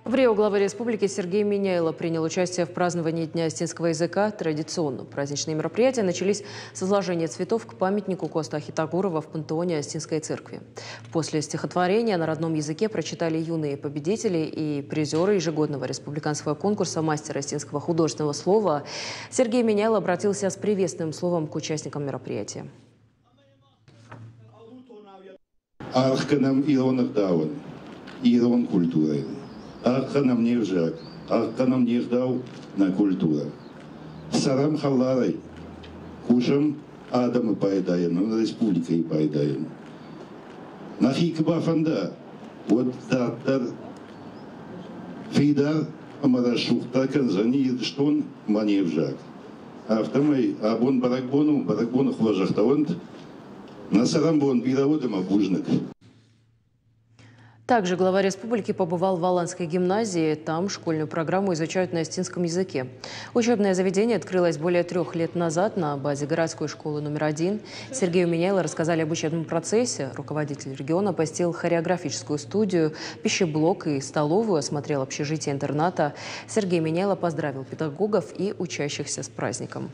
В Рио глава республики Сергей Миняйло принял участие в праздновании Дня астинского языка. Традиционно праздничные мероприятия начались с возложения цветов к памятнику Коста Ахитагурова в пантеоне Астинской церкви. После стихотворения на родном языке прочитали юные победители и призеры ежегодного республиканского конкурса «Мастер астинского художественного слова». Сергей Миняйло обратился с приветственным словом к участникам мероприятия. Арханам Илонах Даун, Ирон культурой. Арханам Нержак, Арханам Неждау на культура. Сарам Халарай, Кушам Адамы Пайдаен, на республика и Пайдаен. Нахикба Фанда, вот Тартар Фидар Амарашухта Канзани Ирштон Маневжак. Автомай Абон Баракбону, Баракбону Хважахтавант, на Сарамбон Пироводом Абужнак. Также глава республики побывал в Аланской гимназии. Там школьную программу изучают на астинском языке. Учебное заведение открылось более 3 лет назад на базе городской школы номер 1. Сергею Миняйло рассказали об учебном процессе. Руководитель региона посетил хореографическую студию, пищеблок и столовую, осмотрел общежитие интерната. Сергей Миняйло поздравил педагогов и учащихся с праздником.